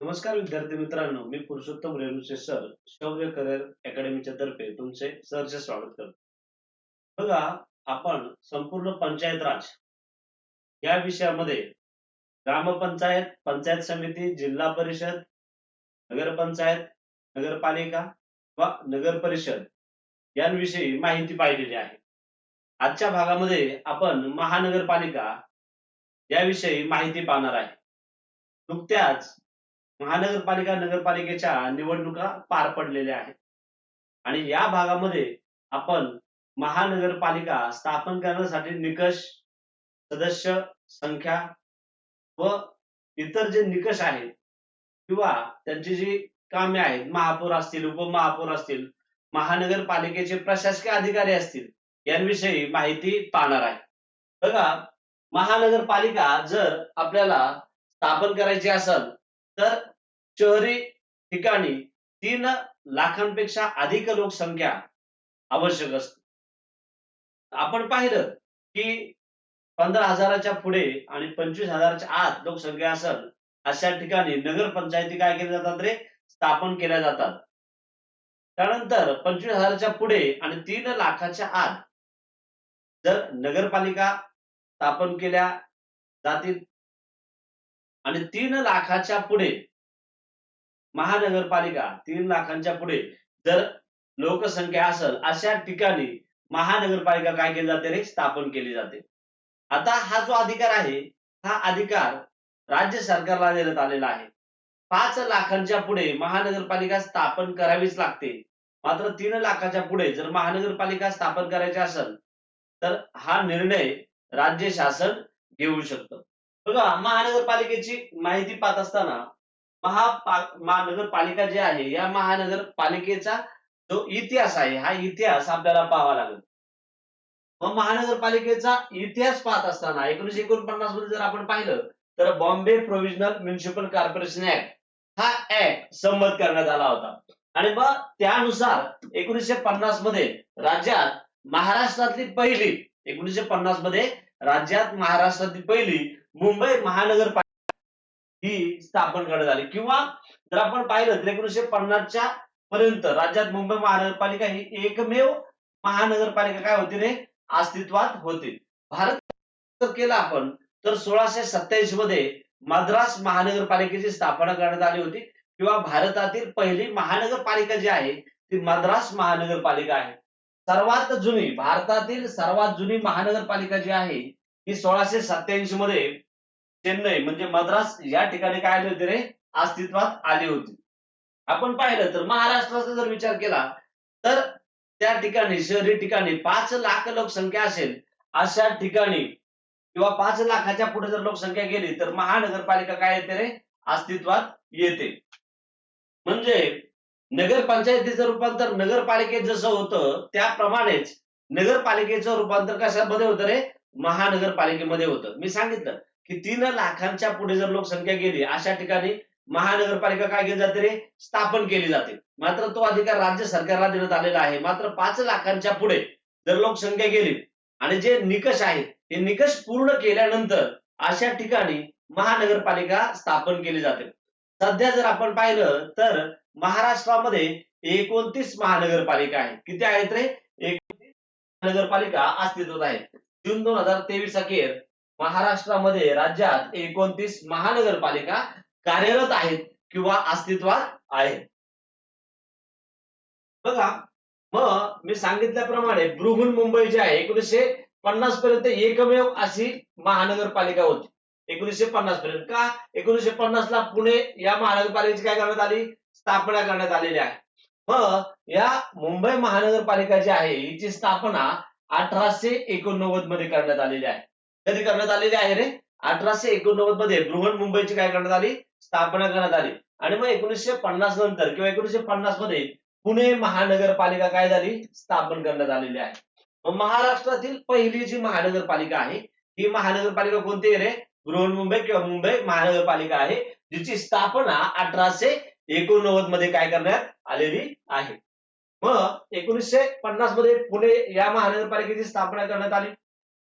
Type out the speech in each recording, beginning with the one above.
नमस्कार विद्यार्थी मित्रांनो, मी पुरुषोत्तम रेणुचे सर शौर्य करिअर अकॅडमीच्या तर्फे तुमचे सहर्ष स्वागत करतो. बघा, आपण संपूर्ण पंचायत राज या विषयामध्ये ग्रामपंचायत, पंचायत समिती, जिल्हा परिषद, नगरपंचायत, नगरपालिका व नगर परिषद यांविषयी माहिती पाहिलेली आहे. आजच्या भागामध्ये आपण महानगरपालिका याविषयी माहिती पाहणार आहे. नुकत्याच महानगरपालिका नगरपालिकेच्या निवडणुका पार पडलेल्या आहेत आणि या भागामध्ये आपण महानगरपालिका स्थापन करण्यासाठी निकष, सदस्य संख्या व इतर जे निकष आहेत किंवा त्यांची जी कामे आहेत, महापौर असतील, उपमहापौर असतील, महानगरपालिकेचे प्रशासकीय अधिकारी असतील, यांविषयी माहिती पाहणार आहे. बघा, महानगरपालिका जर आपल्याला स्थापन करायची असेल तर शहरी ठिकाणी 3 लाखांपेक्षा अधिक लोकसंख्या आवश्यक असते. आपण पाहिलं की 15,000च्या पुढे आणि 25,000च्या आत लोकसंख्या असेल अशा ठिकाणी नगरपंचायती काय केल्या जातात रे, स्थापन केल्या जातात. त्यानंतर 25,000च्या पुढे आणि 3 लाखाच्या आत जर नगरपालिका स्थापन केल्या जातील आणि 3 लाखाच्या पुढे महानगरपालिका 3 लाखांच्या पुढे जर लोकसंख्या असेल अशा ठिकाणी महानगरपालिका काय केली जाते रे, स्थापन केली जाते. आता हा जो अधिकार आहे, हा अधिकार राज्य सरकारला देण्यात आलेला आहे. 5 लाखांच्या पुढे महानगरपालिका स्थापन करावीच लागते. मात्र 3 लाखाच्या पुढे जर महानगरपालिका स्थापन करायची असेल तर हा निर्णय राज्य शासन घेऊ शकतं. बघा, महानगरपालिकेची माहिती पाहत असताना महानगरपालिका जी आहे या महानगरपालिकेचा जो इतिहास आहे, हा इतिहास आपल्याला पाहावा लागेल. मग महानगरपालिकेचा इतिहास पाहत असताना 1949 मध्ये जर आपण पाहिलं तर Bombay provisional municipal corporation act हा ऍक्ट संमत करण्यात आला होता आणि मग त्यानुसार 1950 मध्ये राज्यात महाराष्ट्रातली पहिली 1950 मध्ये राज्यात महाराष्ट्रातली पहिली मुंबई महानगरपालिका ही स्थापन करण्यात आली. किंवा जर आपण पाहिलं तर 1950च्या पर्यंत राज्यात मुंबई महानगरपालिका ही एकमेव महानगरपालिका काय होती रे, अस्तित्वात होती. भारत जर केला आपण तर 1687 मध्ये मद्रास महानगरपालिकेची स्थापना करण्यात आली होती किंवा भारतातील पहिली महानगरपालिका जी आहे ती मद्रास महानगरपालिका आहे. सर्वात जुनी, भारतातील सर्वात जुनी महानगरपालिका जी आहे ही 1687 मध्ये चेन्नई म्हणजे मद्रास या ठिकाणी काय आली होती रे, अस्तित्वात आली होती. आपण पाहिलं तर महाराष्ट्राचा जर विचार केला तर त्या ठिकाणी शहरी ठिकाणी 5 लाख लोकसंख्या असेल अशा ठिकाणी किंवा 5 लाखाच्या पुढे जर लोकसंख्या गेली तर महानगरपालिका काय येते रे, अस्तित्वात येते. म्हणजे नगरपंचायतीचं रूपांतर नगरपालिकेत जसं होतं त्याप्रमाणेच नगरपालिकेचं रूपांतर कशामध्ये होतं रे, महानगरपालिकेमध्ये होतं. मी सांगितलं की 3 लाखांच्या पुढे जर लोकसंख्या गेली अशा ठिकाणी महानगरपालिका काय केली जाते रे, स्थापन केली जाते. मात्र तो अधिकार राज्य सरकारला देण्यात आलेला आहे. मात्र 5 लाखांच्या पुढे जर लोकसंख्या गेली आणि जे निकष आहेत हे निकष पूर्ण केल्यानंतर अशा ठिकाणी महानगरपालिका स्थापन केली जाते. सध्या जर आपण पाहिलं तर महाराष्ट्रामध्ये 29 महानगरपालिका आहेत. किती आहेत रे, 29 महानगरपालिका अस्तित्वात आहेत. जून 2023 अखेर महाराष्ट्रामध्ये राज्यात 29 महानगरपालिका कार्यरत आहेत किंवा अस्तित्वात आहेत. बघा, मग मी सांगितल्याप्रमाणे बृहन्मुंबई जी आहे 1950 पर्यंत एकमेव अशी महानगरपालिका होती. 1950 पर्यंत का, 1950 ला पुणे या महानगरपालिकेची काय करण्यात आली, स्थापना करण्यात आलेली आहे. मग या मुंबई महानगरपालिका जी आहे हिची स्थापना 1889 मध्ये करण्यात आलेली आहे. कधी करण्यात आलेली आहे रे, 1889 मध्ये बृहन्मुंबईची काय करण्यात आली, स्थापना करण्यात आली. आणि मग 1950 नंतर किंवा 1950 मध्ये पुणे महानगरपालिका काय झाली, स्थापन करण्यात आलेली आहे. मग महाराष्ट्रातील पहिली जी महानगरपालिका आहे ही महानगरपालिका कोणती आहे रे, बृहन्मुंबई किंवा मुंबई महानगरपालिका आहे, जिची स्थापना 1889 मध्ये काय करण्यात आलेली आहे. मग 1950 मध्ये पुणे या महानगरपालिकेची स्थापना करण्यात आली.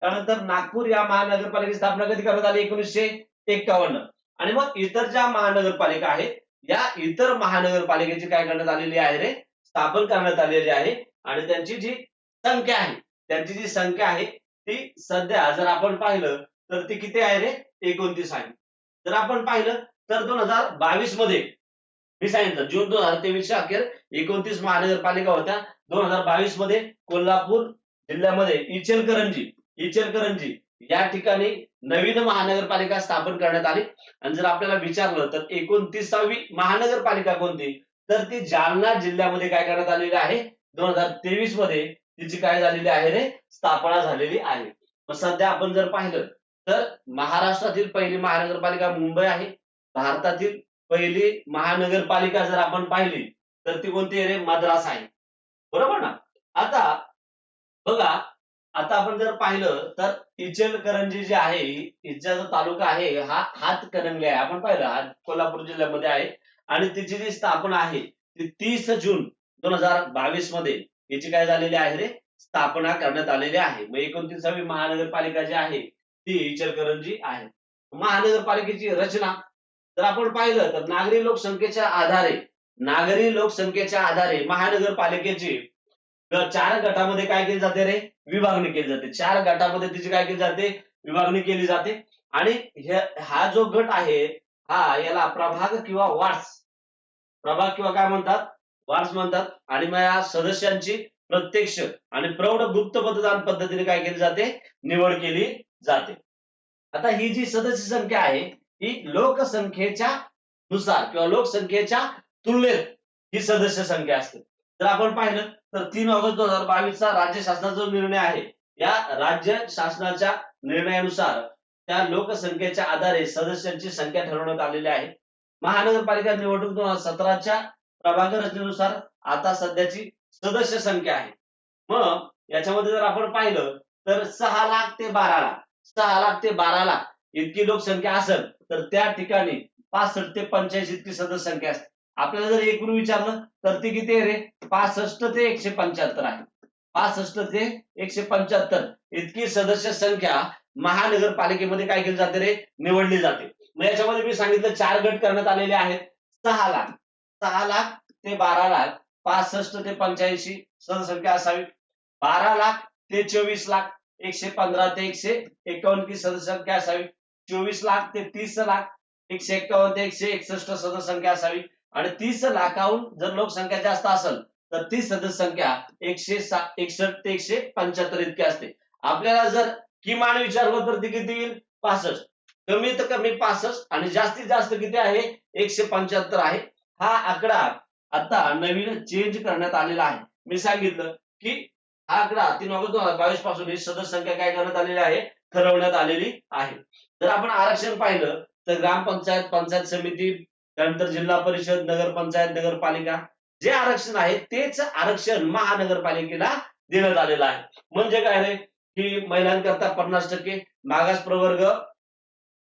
त्यानंतर नागपूर या महानगरपालिकेची स्थापना कधी करण्यात आली, 1951. आणि मग इतर ज्या महानगरपालिका आहेत या इतर महानगरपालिकेची काय करण्यात आलेली आहे रे, स्थापन करण्यात आलेली आहे. आणि त्यांची जी संख्या आहे ती सध्या जर आपण पाहिलं तर ती किती आहे रे, 29 आहे. जर आपण पाहिलं तर 2022 मध्ये मी सांगितलं जून 2023च्या अखेर 29 महानगरपालिका होत्या. 2022 मध्ये कोल्हापूर जिल्ह्यामध्ये इचलकरंजी या ठिकाणी नवीन महानगरपालिका स्थापन करण्यात आली. आणि जर आपल्याला विचारलं तर 29वी महानगरपालिका कोणती, तर ती जालना जिल्ह्यामध्ये काय करण्यात आलेली आहे, 2023 मध्ये तिची काय झालेली आहे रे, स्थापना झालेली आहे. मग सध्या आपण जर पाहिलं तर महाराष्ट्रातील पहिली महानगरपालिका मुंबई आहे. भारतातील पहिली महानगरपालिका जर आपण पाहिली तर ती कोणती आहे रे, मद्रास आहे. बरोबर ना. आता बघा, आता आपण जर पाहिलं तर इचलकरंजी जे आहे, इथचा जो तालुका आहे हा हातकणंगले आहे. आपण पाहिलं हा कोल्हापूर जिल्ह्यामध्ये आहे. आणि तिची जी स्थापना आहे ती 30 जून 2022 मध्ये याची काय झालेली आहे रे, स्थापना करण्यात आलेली आहे. मग 29वी महानगरपालिका जी आहे ती इचलकरंजी आहे. महानगरपालिकेची रचना जर आपण पाहिलं तर नागरी लोकसंख्येच्या आधारे महानगरपालिकेची 4 गटामध्ये काय केली जाते रे, विभागणी केली जाते. 4 गटामध्ये तिची काय केली जाते, विभागणी केली जाते. आणि हा जो गट आहे हा याला प्रभाग किंवा काय म्हणतात, वार्ड्स म्हणतात. आणि मग या सदस्यांची प्रत्यक्ष आणि प्रौढ गुप्त मतदान पद्धतीने काय केली जाते, निवड केली जाते. आता ही जी सदस्य संख्या आहे ही लोकसंख्येच्या नुसार किंवा लोकसंख्येच्या तुलनेत ही सदस्य संख्या असते. जर आपण पाहिलं तर 3 ऑगस्ट 2022 चा राज्य शासनाचा जो निर्णय आहे, या राज्य शासनाच्या निर्णयानुसार त्या लोकसंख्येच्या आधारे सदस्यांची संख्या ठरवण्यात आलेली आहे. महानगरपालिका निवडणूक 2017च्या प्रभाग रचनेनुसार आता सध्याची सदस्य संख्या आहे. मग याच्यामध्ये जर आपण पाहिलं तर 6 लाख ते 12 लाख इतकी लोकसंख्या असेल तर त्या ठिकाणी 65 ते 85 इतकी सदस्य संख्या असते. आपल्याला जर एकूण विचारलं तर ती किती आहे रे, 65 ते 175 आहे. 65 ते 175 इतकी सदस्य संख्या महानगरपालिकेमध्ये काय केली जाते रे, निवडली जाते. मग याच्यामध्ये मी सांगितलं 4 गट करण्यात आलेले आहेत. 6 लाख ते 12 लाख, 65 ते 85 सदस्यसंख्या असावी. 12 लाख ते 24 लाख, 115 ते 151 की सदस्यसंख्या असावी. 24 लाख ते 30 लाख, 151 ते 161 सदस्यसंख्या असावी. आणि 30 लाखाहून जर लोकसंख्या जास्त असेल तर ती सदस्य संख्या 161 ते 175 इतकी असते. आपल्याला जर किमान विचारलं तर ती किती येईल, 65. कमीत कमी 65 आणि जास्तीत जास्त किती आहे, 175 आहे. हा आकडा आता नवीन चेंज करण्यात आलेला आहे. मी सांगितलं की हा आकडा 3 ऑगस्ट 2022 पासून ही सदस्य संख्या काय करण्यात आलेली आहे, ठरवण्यात आलेली आहे. जर आपण आरक्षण पाहिलं तर ग्रामपंचायत, पंचायत समिती, त्यानंतर जिल्हा परिषद, नगरपंचायत, नगरपालिका जे आरक्षण आहे तेच आरक्षण महानगरपालिकेला देण्यात आलेलं आहे. म्हणजे काय रे, की महिलांकरता 50%, मागास प्रवर्ग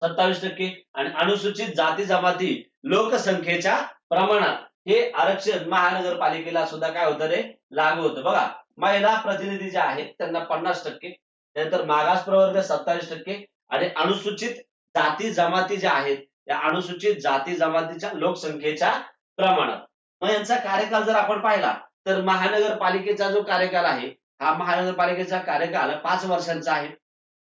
27% आणि अनुसूचित जाती जमाती लोकसंख्येच्या प्रमाणात हे आरक्षण महानगरपालिकेला सुद्धा काय होतं रे, लागू होतं. बघा, महिला प्रतिनिधी जे आहेत त्यांना 50%, त्यानंतर मागास प्रवर्ग 27% आणि अनुसूचित जाती जमाती ज्या आहेत त्या अनुसूचित जाती जमातीच्या लोकसंख्येच्या प्रमाणात. मग यांचा कार्यकाल जर आपण पाहिला तर महानगरपालिकेचा जो कार्यकाल आहे हा महानगरपालिकेचा कार्यकाल 5 वर्षांचा आहे.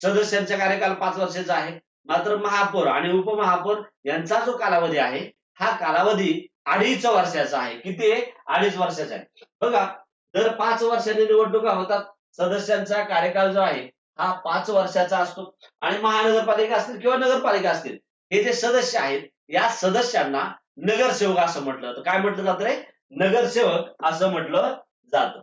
सदस्यांचा कार्यकाल 5 वर्षांचा आहे. मात्र महापौर आणि उपमहापौर यांचा जो कालावधी आहे हा कालावधी 2.5 वर्षाचा आहे. किती आहे, 2.5 वर्षाचा आहे. बघा, दर 5 वर्षांनी निवडणुका होतात. सदस्यांचा कार्यकाल जो आहे हा 5 वर्षाचा असतो. आणि महानगरपालिका असतील किंवा नगरपालिका असतील, हे जे सदस्य आहेत या सदस्यांना नगरसेवक असं म्हटलं जातं. काय म्हटलं जातं रे, नगरसेवक असं म्हटलं जातं.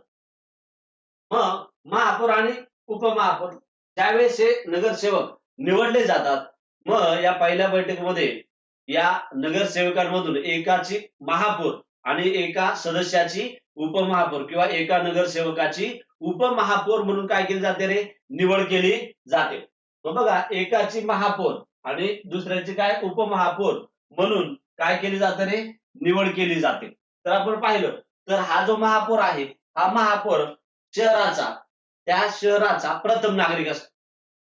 मग महापौर आणि उपमहापौर ज्यावेळेस हे नगरसेवक निवडले जातात, मग या पहिल्या बैठकीमध्ये या नगरसेवकांमधून एकाची महापौर आणि एका सदस्याची उपमहापौर किंवा एका नगरसेवकाची उपमहापौर म्हणून काय केली जाते रे, निवड केली जाते. मग बघा, एकाची महापौर आणि दुसऱ्याची काय, उपमहापौर म्हणून काय केली जाते रे, निवड केली जाते. तर आपण पाहिलं तर हा जो महापौर आहे हा महापौर त्या शहराचा प्रथम नागरिक असतो.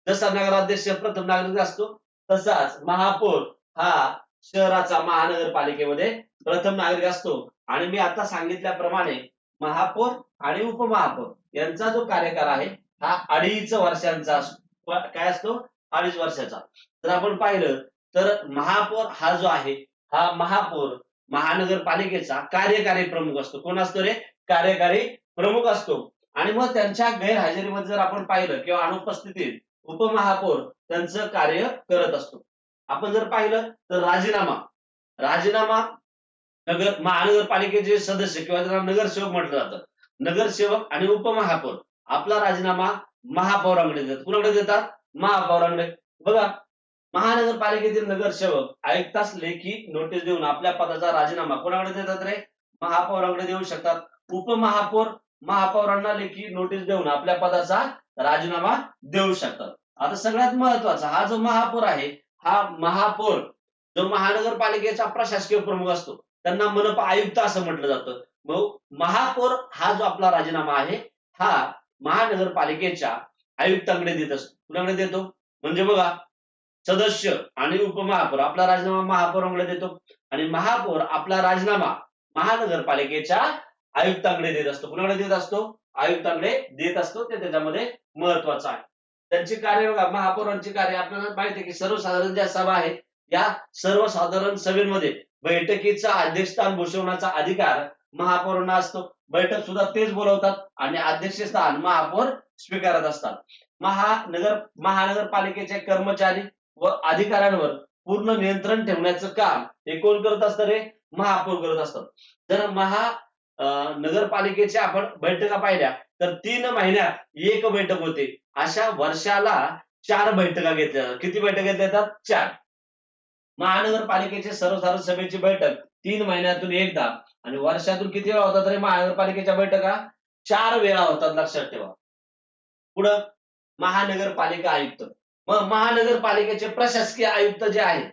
जसा नगराध्यक्ष प्रथम नागरिक असतो तसाच महापौर हा शहराचा महानगरपालिकेमध्ये प्रथम नागरिक असतो. आणि मी आता सांगितल्याप्रमाणे महापौर आणि उपमहापौर यांचा जो कार्यकाळ आहे हा 2.5 वर्षांचा असतो. काय असतो? 2.5 वर्षाचा. जर आपण पाहिलं तर महापौर हा जो आहे हा महापौर महानगरपालिकेचा कार्यकारी प्रमुख असतो. कोण असतो रे? कार्यकारी प्रमुख असतो. आणि मग त्यांच्या गैरहजेरीमध्ये जर आपण पाहिलं किंवा अनुपस्थितीत उपमहापौर त्यांचं कार्य करत असतो. आपण जर पाहिलं तर राजीनामा महानगरपालिकेचे सदस्य किंवा त्यांना नगरसेवक म्हटलं जातं. नगरसेवक आणि उपमहापौर आपला राजीनामा महापौरांकडे देतात. कुणाकडे देतात? महापौरांकडे. बघा, महानगरपालिकेतील नगरसेवक आयुक्तास लेखी नोटीस देऊन आपल्या पदाचा राजीनामा कोणाकडे देतात रे? महापौरांकडे देऊ शकतात. उपमहापौर महापौरांना लेखी नोटीस देऊन आपल्या पदाचा राजीनामा देऊ शकतात. आता सगळ्यात महत्वाचा हा जो महापौर आहे हा महापौर जो महानगरपालिकेचा प्रशासकीय प्रमुख असतो त्यांना मनपा आयुक्त असं म्हटलं जातं. मग महापौर हा जो आपला राजीनामा आहे हा महानगरपालिकेच्या आयुक्तांकडे देत असतो. कुणाकडे देतो? म्हणजे बघा, सदस्य आणि उपमहापौर आपला राजीनामा महापौरांकडे देतो आणि महापौर आपला राजीनामा महानगरपालिकेच्या आयुक्तांकडे देत असतो. कुणाकडे देत असतो? आयुक्तांकडे देत असतो. ते त्याच्यामध्ये महत्वाचं आहे. त्यांची कार्य बघा, महापौरांची कार्य आपल्याला माहिती आहे की सर्वसाधारण ज्या सभा आहेत या सर्वसाधारण सभेमध्ये बैठकीचा अध्यक्षस्थान भूषवण्याचा अधिकार महापौरांना असतो. बैठक सुद्धा तेच बोलवतात आणि अध्यक्षस्थान महापौर स्वीकारत असतात. महानगरपालिकेचे कर्मचारी व अधिकाऱ्यांवर पूर्ण नियंत्रण ठेवण्याचं काम हे कोण करत असतं रे? महापौर करत असतात. जर नगरपालिकेच्या आपण बैठका पाहिल्या तर 3 महिन्यात एक बैठक होते. अशा वर्षाला 4 बैठका घेतल्या जातात. किती बैठका घेतल्या जातात? 4. महानगरपालिकेचे सर्वसाधारण सभेची बैठक 3 महिन्यातून एकदा आणि वर्षातून किती वेळा होतात रे महानगरपालिकेच्या बैठका? 4 वेळा होतात, लक्षात ठेवा. पुढं महानगरपालिका आयुक्त. मग महानगरपालिकेचे प्रशासकीय आयुक्त जे आहेत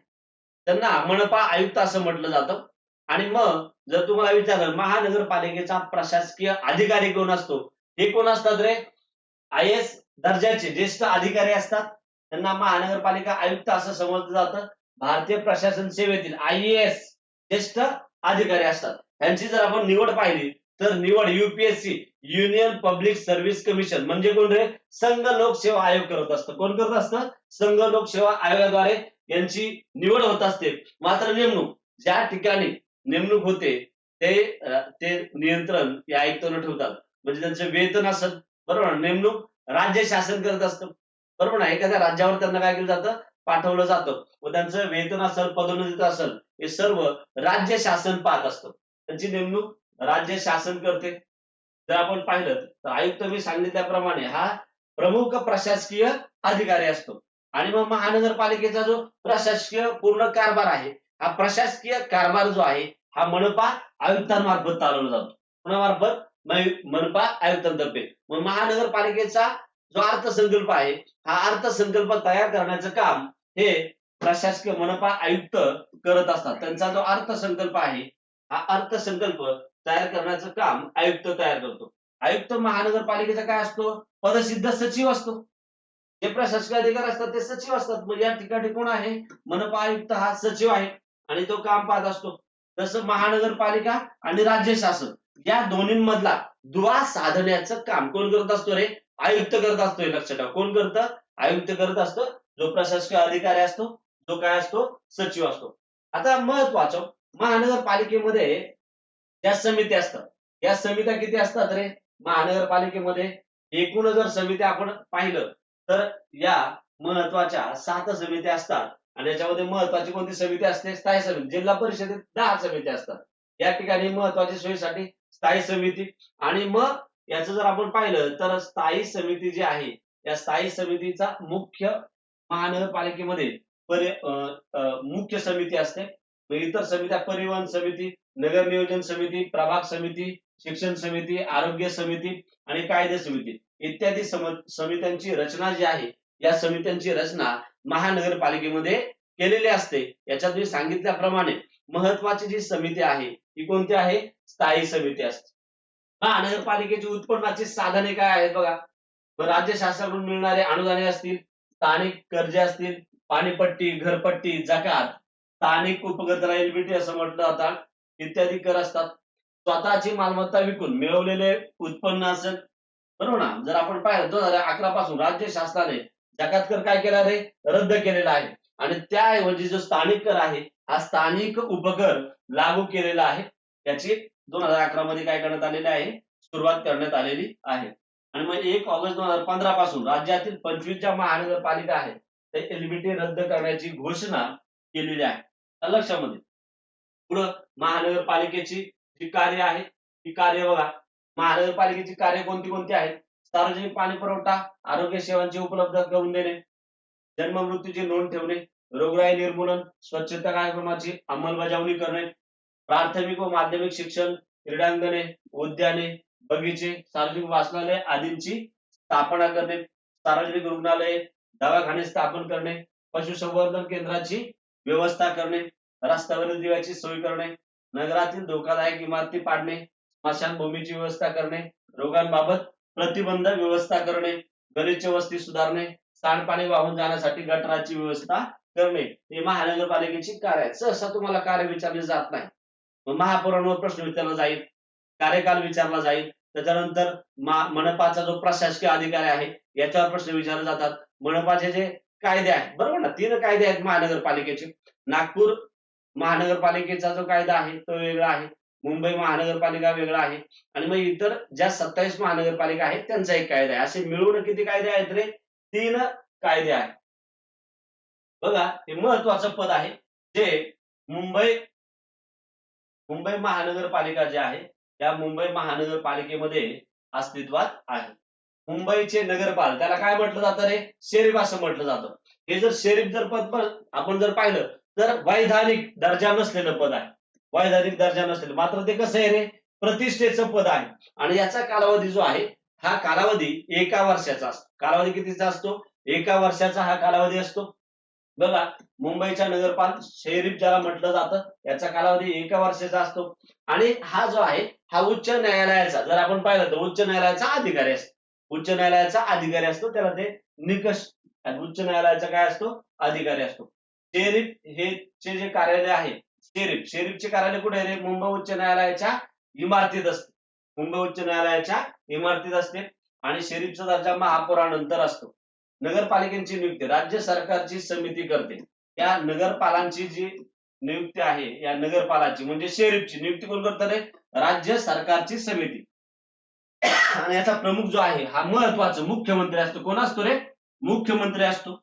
त्यांना मनपा आयुक्त असं म्हटलं जातं. आणि मग जर तुम्हाला विचारलं महानगरपालिकेचा प्रशासकीय अधिकारी कोण असतो, हे कोण असतात रे? IAS दर्जाचे ज्येष्ठ अधिकारी असतात. त्यांना महानगरपालिका आयुक्त असं समजलं जातं. भारतीय प्रशासन सेवेतील IAS ज्येष्ठ अधिकारी असतात. यांची जर आपण निवड पाहिली तर निवड UPSC union public service commission म्हणजे कोण रे? संघ लोकसेवा आयोग करत असतं. कोण करत असतं? संघ लोकसेवा आयोगाद्वारे यांची निवड होत असते. मात्र नेमणूक ज्या ठिकाणी नेमणूक होते ते नियंत्रण या आयुक्तांना ठेवतात. म्हणजे त्यांचं वेतन असेल, बरोबर, नेमणूक राज्य शासन करत असतं, बरोबर ना. एखाद्या राज्यावर त्यांना काय केलं जातं? पाठवलं जातं व त्यांचं वेतन असेल, पदोन्नती असेल, हे सर्व राज्य शासन पाहत असतं. त्यांची नेमणूक राज्य शासन करते. जर आपण पाहिलं तर आयुक्त मी सांगितल्याप्रमाणे हा प्रमुख प्रशासकीय अधिकारी असतो. आणि मग महानगरपालिकेचा जो प्रशासकीय पूर्ण कारभार आहे हा प्रशासकीय कारभार जो आहे हा मनपा आयुक्तांमार्फत चालवला जातो. कोणामार्फत? मनपा आयुक्तांतर्फे. मग महानगरपालिकेचा जो अर्थसंकल्प आहे हा अर्थसंकल्प तयार करण्याचं काम हे प्रशासकीय मनपा आयुक्त करत असतात. त्यांचा जो अर्थसंकल्प आहे हा अर्थसंकल्प तयार करण्याचं काम आयुक्त तयार करतो. आयुक्त महानगरपालिकेचा काय असतो? पदसिद्ध सचिव असतो. जे प्रशासकीय अधिकारी असतात ते सचिव असतात. म्हणजे या ठिकाणी कोण आहे? मनपा आयुक्त हा सचिव आहे आणि तो काम पाहत असतो. तसं महानगरपालिका आणि राज्य शासन या दोन्हींमधला दुवा साधण्याचं काम कोण करत असतो रे? आयुक्त करत असतो. हे लक्षात ठेवा. कोण करतं? आयुक्त करत असतो. जो प्रशासकीय अधिकारी असतो जो काय असतो? सचिव असतो. आता महत्वाचं, महानगरपालिकेमध्ये ज्या समित्या असतात या समित्या किती असतात रे महानगरपालिकेमध्ये? एकूण जर समित्या आपण पाहिलं तर या महत्वाच्या 7 समित्या असतात. आणि याच्यामध्ये महत्वाची कोणती समिती असते? स्थायी समिती. जिल्हा परिषदेत 10 समित्या असतात. या ठिकाणी महत्वाच्या सोयीसाठी स्थायी समिती. आणि मग याचं जर आपण पाहिलं तर स्थायी समिती जी आहे या स्थायी समितीचा मुख्य महानगरपालिकेमध्ये मुख्य समिती असते. इतर समित्या परिवहन समिती, नगर नियोजन समिती, प्रभाग समिती, शिक्षण समिती, आरोग्य समिती आणि कायदे समिती इत्यादी समित्यांची रचना जी आहे या समित्यांची रचना महानगरपालिकेमध्ये केलेली असते. याच्यात मी सांगितल्याप्रमाणे महत्वाची जी समिती आहे ती कोणती आहे? स्थायी समिती असते. महानगरपालिकेची उत्पन्नाची साधने काय आहेत बघा. राज्य शासनाकडून मिळणारे अनुदाने असतील, स्थानिक कर्जे असतील, पाणीपट्टी, घरपट्टी, जकात, स्थानिक उपकर LBT असं म्हटलं जातं इत्यादी कर असतात. स्वतःची मालमत्ता विकून मिळवलेले उत्पन्न असेल, बरोबर ना. जर आपण पाहिलं 2011 पासून राज्य शासनाने जकात कर काय केला रे, रद्द केलेला आहे. आणि त्याऐवजी जो स्थानिक कर आहे, हा स्थानिक उपकर लागू केलेला आहे. त्याची 2011 मध्ये काय करण्यात आलेली आहे, सुरुवात करण्यात आलेली आहे. आणि मग 1 ऑगस्ट 2015 पासून राज्यातील 25 ज्या महानगरपालिका आहेत ते एलबीटी रद्द करण्याची घोषणा केलेली आहे. आलं लक्षामध्ये. पुढं महानगरपालिकेची जी कार्य आहे ती कार्य बघा. महानगरपालिकेची कार्य कोणती कोणती आहेत? सार्वजनिक पाणी पुरवठा, आरोग्य सेवांची उपलब्ध करून देणे, जन्म मृत्यूची नोंद ठेवणे, रोगराई निर्मूलन, स्वच्छता कार्यक्रमाची अंमलबजावणी करणे, प्राथमिक व माध्यमिक शिक्षण, क्रीडांगणे, उद्याने, बगीचे, सार्वजनिक वाचनालय आदींची स्थापना करणे, सार्वजनिक रुग्णालये, दवाखाने स्थापन करणे, पशुसंवर्धन केंद्राची व्यवस्था करणे, रस्त्यावरील दिव्याची सोय करणे, नगरातील धोकादायक इमारती पाडणे, स्मशानभूमीची व्यवस्था करणे, रोगांबाबत प्रतिबंध व्यवस्था करणे, गलिच्छ वस्ती सुधारणे, सांडपाणी वाहून जाण्यासाठी गटाराची व्यवस्था करणे, हे महानगरपालिकेची कार्य आहे. सहसा तुम्हाला कार्य विचारले जात नाही. महापौरांवर प्रश्न विचारला जाईल, कार्यकाल विचारला जाईल, त्याच्यानंतर मनपाचा जो प्रशासकीय अधिकारी आहे याच्यावर प्रश्न विचारले जातात. मनपाचे जे कायदे आहेत, बरोबर ना, 3 कायदे आहेत महानगरपालिकेचे. नागपूर महानगरपालिकेचा जो कायदा आहे तो वेगळा आहे, मुंबई महानगरपालिका वेगळा आहे, आणि मग इतर ज्या 27 महानगरपालिका आहेत त्यांचा एक कायदा आहे. असे मिळून किती कायदे आहेत रे? 3 कायदे आहेत. बघा, हे महत्वाचं पद आहे जे मुंबई महानगरपालिका जे आहे त्या मुंबई महानगरपालिकेमध्ये अस्तित्वात आहे. मुंबईचे नगरपाल त्याला काय म्हटलं जातं रे? शरीफ असं म्हटलं जातं. हे जर शरीफ जर पद आपण जर पाहिलं तर वैधानिक दर्जा नसलेलं पद आहे. वैधानिक दर्जा नसलेलं, मात्र ते कसं आहे रे, प्रतिष्ठेचं पद आहे. आणि याचा कालावधी जो आहे हा कालावधी 1 वर्षाचा असतो. कालावधी कितीचा असतो? 1 वर्षाचा हा कालावधी असतो. बघा, मुंबईच्या नगरपाल शरीफ ज्याला म्हटलं जातं याचा कालावधी 1 वर्षाचा असतो. आणि हा जो आहे हा उच्च न्यायालयाचा, जर आपण पाहिलं तर उच्च न्यायालयाचा अधिकारी असतो. उच्च न्यायालयाचा अधिकारी असतो, त्याला ते निकष, उच्च न्यायालयाचा काय असतो? अधिकारी असतो. शरीफ हे जे कार्यालय आहे, शरीफचे कार्यालय कुठे आहे रे? मुंबई उच्च न्यायालयाच्या इमारतीत असते. मुंबई उच्च न्यायालयाच्या इमारतीत असते. आणि शरीफचा दर्जा महापौरानंतर असतो. नगरपालिकेची नियुक्ती राज्य सरकारची समिती करते. त्या नगरपालांची जी नियुक्ती आहे या नगरपालाची म्हणजे शरीफची नियुक्ती कोण करतं रे? राज्य सरकारची समिती. आणि याचा प्रमुख जो आहे हा महत्वाचा मुख्यमंत्री असतो. कोण असतो रे? मुख्यमंत्री असतो.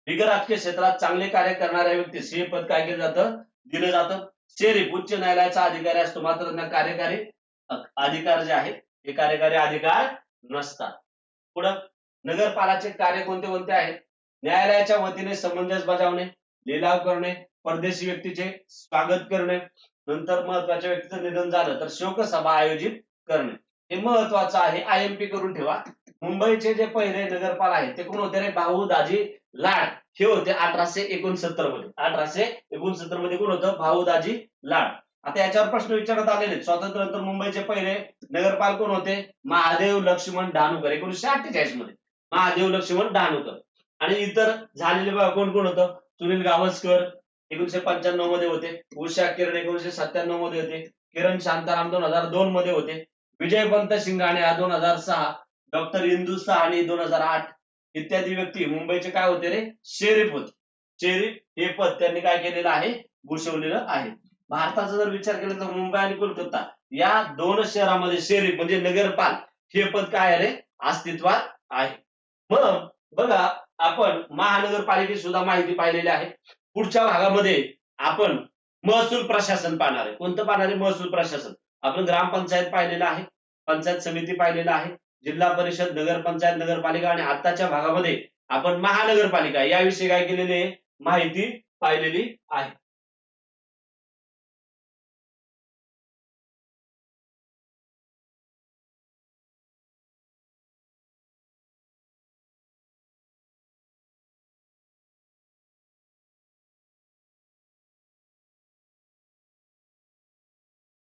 बिगर राजकीय क्षेत्रात चांगले कार्य करणाऱ्या व्यक्तीस हे पद काय केलं जातं? दिलं जातं. शरीफ उच्च न्यायालयाचा अधिकारी असतो, मात्र त्यांना कार्यकारी अधिकार जे आहेत हे कार्यकारी अधिकार नसतात. पुढं नगरपालाचे कार्य कोणते कोणते आहेत? न्यायालयाच्या वतीने समंजस बजावणे, लिलाव करणे, परदेशी व्यक्तीचे स्वागत करणे, नंतर महत्वाच्या व्यक्तीचं निधन झालं तर शोकसभा आयोजित करणे. हे महत्वाचं आहे, आयएमपी करून ठेवा. मुंबईचे जे पहिले नगरपाल आहेत ते कोण होते रे? भाऊ दाजी लाड हे होते 1869 मध्ये. 1869 मध्ये कोण होतं? भाऊ दाजी लाड. आता याच्यावर प्रश्न विचारण्यात आलेले. स्वातंत्र्यानंतर मुंबईचे पहिले नगरपाल कोण होते? महादेव लक्ष्मण डहाणूकर, 1948 मध्ये. महादेव लक्ष्मण डहाणूकर. आणि इतर झालेले बघा कोण कोण होतं? सुनील गावस्कर 1995 मध्ये होते, उषा किरण 1997 मध्ये होते, किरण शांताराम 2002 मध्ये होते, विजयपंत शिंगाणे 2006, डॉक्टर इंदू साहनी 2008 इत्यादी व्यक्ती मुंबईचे काय होते रे? शरीफ होते. शरीफ हे पद त्यांनी काय केलेलं आहे? भूषवलेलं आहे. भारताचा जर विचार केला तर मुंबई आणि कोलकाता या 2 शहरांमध्ये शरीफ म्हणजे नगरपाल हे पद काय आहे रे? अस्तित्वात आहे. मग बघा, आपण महानगरपालिकेची सुद्धा माहिती पाहिलेली आहे. पुढच्या भागामध्ये आपण महसूल प्रशासन पाहणार आहे. कोणतं पाहणार आहे? महसूल प्रशासन. आपण ग्रामपंचायत पाहिलेलं आहे, पंचायत समिती पाहिलेलं आहे, जिल्हा परिषद, नगरपंचायत, नगरपालिका, आणि आताच्या भागामध्ये आपण महानगरपालिका याविषयी काय केलेली आहे? माहिती पाहिलेली आहे.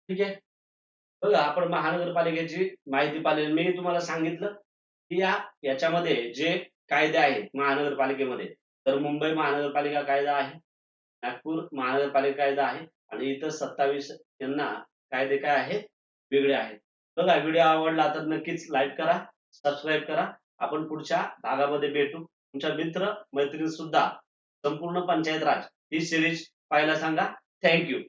ठीक आहे. बघा, आपण महानगरपालिकेची माहिती पाहिली. मी तुम्हाला सांगितलं की याच्यामध्ये जे कायदे आहेत महानगरपालिकेमध्ये, तर मुंबई महानगरपालिका कायदा आहे, नागपूर महानगरपालिका कायदा आहे आणि इथं 27 यांना कायदे काय आहेत, वेगळे आहेत. बघा, व्हिडिओ आवडला तर नक्कीच लाईक करा, सबस्क्राईब करा. आपण पुढच्या भागामध्ये भेटू. तुमच्या मित्र मैत्रिणी सुद्धा संपूर्ण पंचायत राज ही सिरीज पाहायला सांगा. थँक्यू.